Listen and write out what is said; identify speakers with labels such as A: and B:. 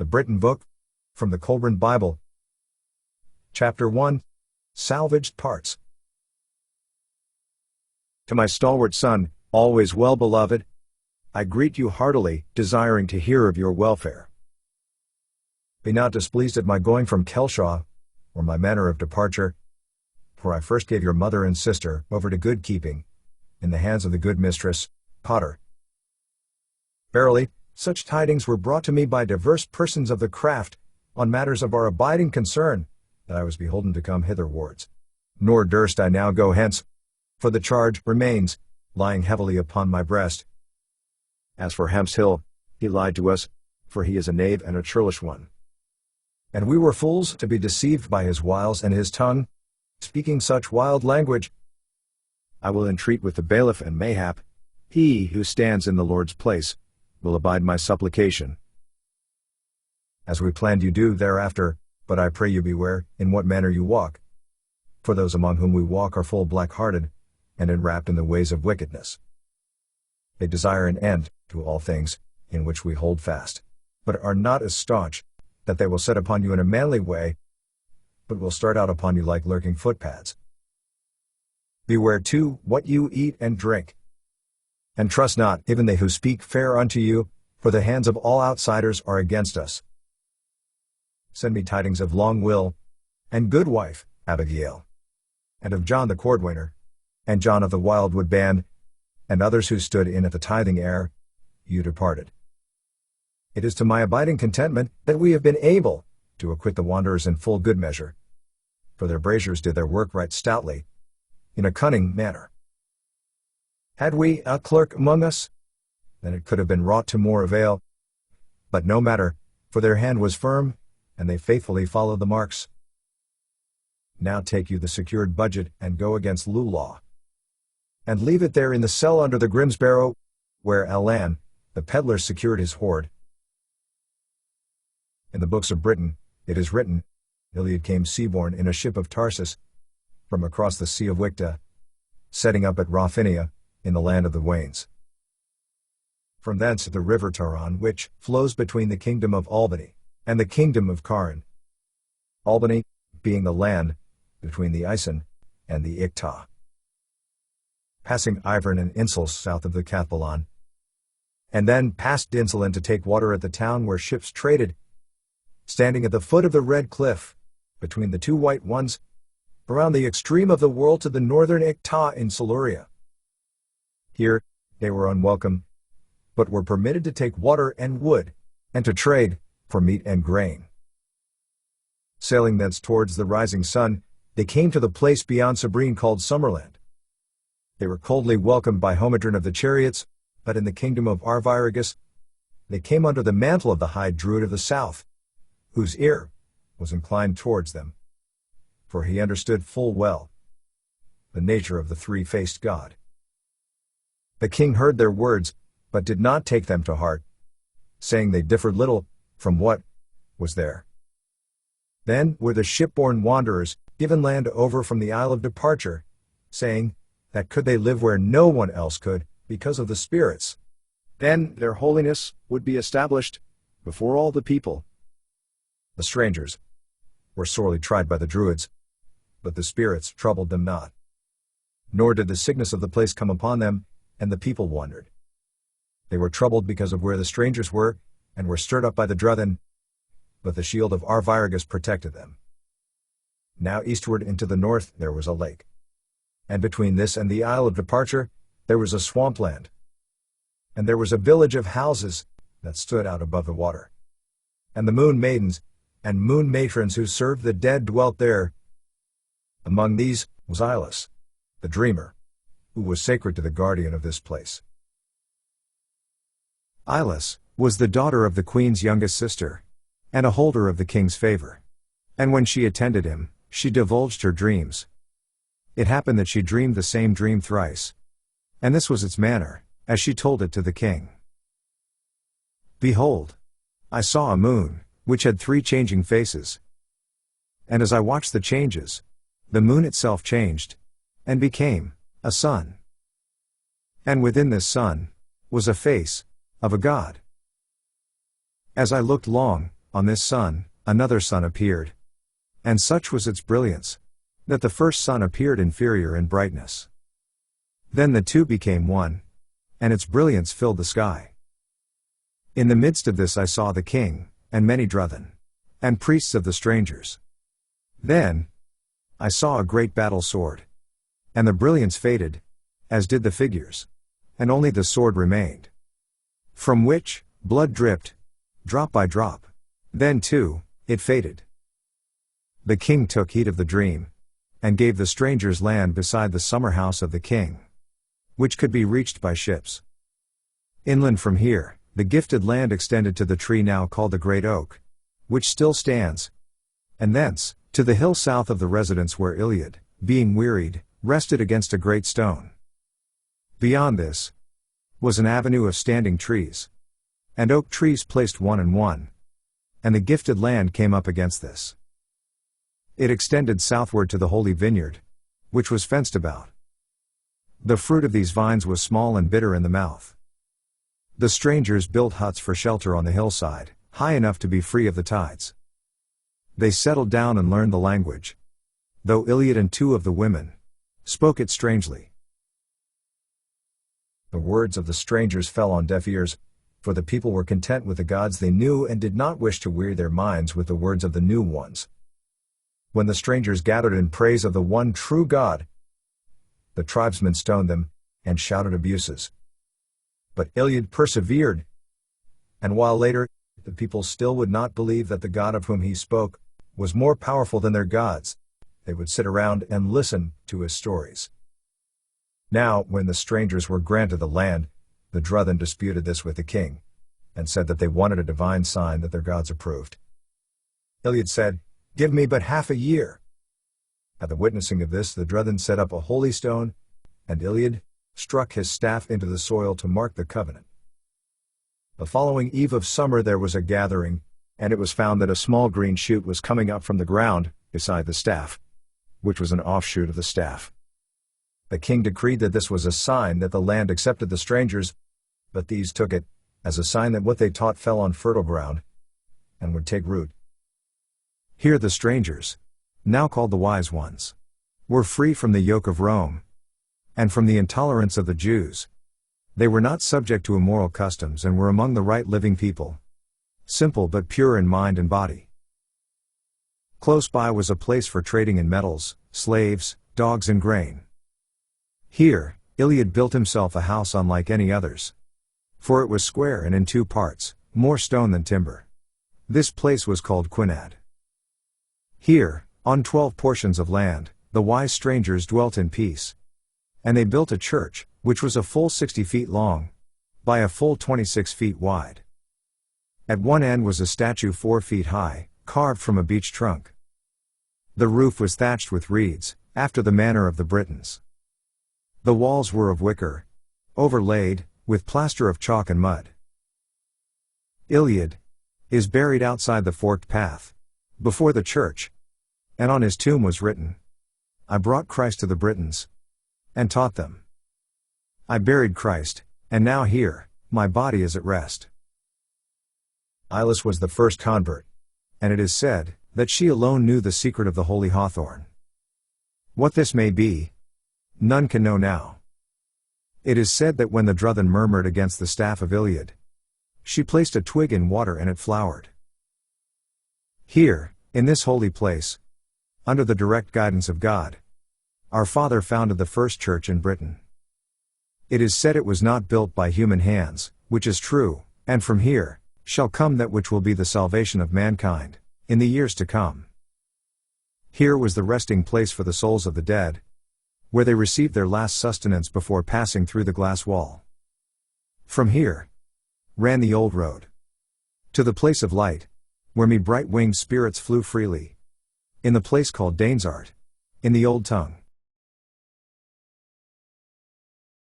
A: The Bronzebook, from the Kolbrin Bible. Chapter 1. Salvaged Parts. To my stalwart son, always well-beloved, I greet you heartily, desiring to hear of your welfare. Be not displeased at my going from Kelshaw, or my manner of departure, for I first gave your mother and sister over to good keeping, in the hands of the good mistress, Potter. Verily, such tidings were brought to me by divers persons of the craft, on matters of our abiding concern, that I was beholden to come hitherwards. Nor durst I now go hence, for the charge remains, lying heavily upon my breast. As for Hempshill, he lied to us, for he is a knave and a churlish one. And we were fools to be deceived by his wiles and his tongue, speaking such wild language. I will entreat with the bailiff, and mayhap he who stands in the Lord's place will abide my supplication. As we planned you do thereafter, but I pray you beware in what manner you walk. For those among whom we walk are full black-hearted, and enwrapped in the ways of wickedness. They desire an end to all things, in which we hold fast, but are not as staunch, that they will set upon you in a manly way, but will start out upon you like lurking footpads. Beware too what you eat and drink. And trust not even they who speak fair unto you, for the hands of all outsiders are against us. Send me tidings of Long Will, and good wife, Abigail, and of John the cordwainer, and John of the wildwood band, and others who stood in at the tithing ere you departed. It is to my abiding contentment that we have been able to acquit the wanderers in full good measure, for their braziers did their work right stoutly, in a cunning manner. Had we a clerk among us, then it could have been wrought to more avail. But no matter, for their hand was firm, and they faithfully followed the marks. Now take you the secured budget and go against Lulaw, and leave it there in the cell under the Grimsbarrow, where Alan, the peddler, secured his hoard. In the books of Britain, it is written, Iliad came seaborne in a ship of Tarsus, from across the Sea of Wicta, setting up at Raphinia, in the land of the Wains. From thence the river Taron, which flows between the kingdom of Albany and the kingdom of Caran. Albany, being the land between the Ison and the Icta. Passing Ivern and Insel south of the Cathalon, and then past Dinselin to take water at the town where ships traded, standing at the foot of the red cliff, between the two white ones, around the extreme of the world to the northern Icta in Siluria. Here, they were unwelcome, but were permitted to take water and wood, and to trade for meat and grain. Sailing thence towards the rising sun, they came to the place beyond Sabrine called Summerland. They were coldly welcomed by Homedron of the chariots, but in the kingdom of Arviragus, they came under the mantle of the high druid of the south, whose ear was inclined towards them, for he understood full well the nature of the three-faced God. The king heard their words, but did not take them to heart, saying they differed little from what was there. Then were the shipborne wanderers given land over from the isle of departure, saying that could they live where no one else could, because of the spirits, then their holiness would be established before all the people. The strangers were sorely tried by the druids, but the spirits troubled them not. Nor did the sickness of the place come upon them, and the people wondered. They were troubled because of where the strangers were, and were stirred up by the Druthen, but the shield of Arviragus protected them. Now eastward into the north there was a lake, and between this and the isle of departure there was a swampland, and there was a village of houses that stood out above the water, and the moon maidens and moon matrons who served the dead dwelt there. Among these was Ilus, the dreamer, who was sacred to the guardian of this place. Ilus was the daughter of the queen's youngest sister, and a holder of the king's favor. And when she attended him, she divulged her dreams. It happened that she dreamed the same dream thrice, and this was its manner, as she told it to the king. Behold, I saw a moon, which had three changing faces. And as I watched the changes, the moon itself changed, and became a sun. And within this sun was a face of a god. As I looked long, on this sun, another sun appeared. And such was its brilliance, that the first sun appeared inferior in brightness. Then the two became one, and its brilliance filled the sky. In the midst of this I saw the king, and many druthen, and priests of the strangers. Then I saw a great battle sword. And the brilliance faded, as did the figures, and only the sword remained, from which blood dripped, drop by drop. Then too, it faded. The king took heed of the dream, and gave the strangers land beside the summer house of the king, which could be reached by ships. Inland from here, the gifted land extended to the tree now called the Great Oak, which still stands, and thence, to the hill south of the residence where Iliad, being wearied, rested against a great stone. Beyond this was an avenue of standing trees, and oak trees placed one and one, and the gifted land came up against this. It extended southward to the holy vineyard, which was fenced about. The fruit of these vines was small and bitter in the mouth. The strangers built huts for shelter on the hillside, high enough to be free of the tides. They settled down and learned the language, though Iliad and two of the women spoke it strangely. The words of the strangers fell on deaf ears, for the people were content with the gods they knew and did not wish to weary their minds with the words of the new ones. When the strangers gathered in praise of the one true God, the tribesmen stoned them, and shouted abuses. But Iliad persevered, and while later, the people still would not believe that the God of whom he spoke was more powerful than their gods, they would sit around and listen to his stories. Now, when the strangers were granted the land, the druthen disputed this with the king, and said that they wanted a divine sign that their gods approved. Iliad said, "Give me but half a year." At the witnessing of this, the druthen set up a holy stone, and Iliad struck his staff into the soil to mark the covenant. The following eve of summer there was a gathering, and it was found that a small green shoot was coming up from the ground, beside the staff, which was an offshoot of the staff. The king decreed that this was a sign that the land accepted the strangers, but these took it as a sign that what they taught fell on fertile ground, and would take root. Here the strangers, now called the wise ones, were free from the yoke of Rome, and from the intolerance of the Jews. They were not subject to immoral customs and were among the right living people, simple but pure in mind and body. Close by was a place for trading in metals, slaves, dogs and grain. Here, Iliad built himself a house unlike any others, for it was square and in two parts, more stone than timber. This place was called Quinad. Here, on 12 portions of land, the wise strangers dwelt in peace. And they built a church, which was a full 60 feet long, by a full 26 feet wide. At one end was a statue 4 feet high, carved from a beech trunk. The roof was thatched with reeds, after the manner of the Britons. The walls were of wicker, overlaid with plaster of chalk and mud. Iliad is buried outside the forked path, before the church, and on his tomb was written, "I brought Christ to the Britons, and taught them. I buried Christ, and now here, my body is at rest." Ilis was the first convert, and it is said that she alone knew the secret of the holy hawthorn. What this may be, none can know now. It is said that when the druthen murmured against the staff of Iliad, she placed a twig in water and it flowered. Here, in this holy place, under the direct guidance of God, our Father founded the first church in Britain. It is said it was not built by human hands, which is true, and from here shall come that which will be the salvation of mankind, in the years to come. Here was the resting place for the souls of the dead, where they received their last sustenance before passing through the glass wall. From here ran the old road to the place of light, where me bright-winged spirits flew freely, in the place called Danesart, in the old tongue.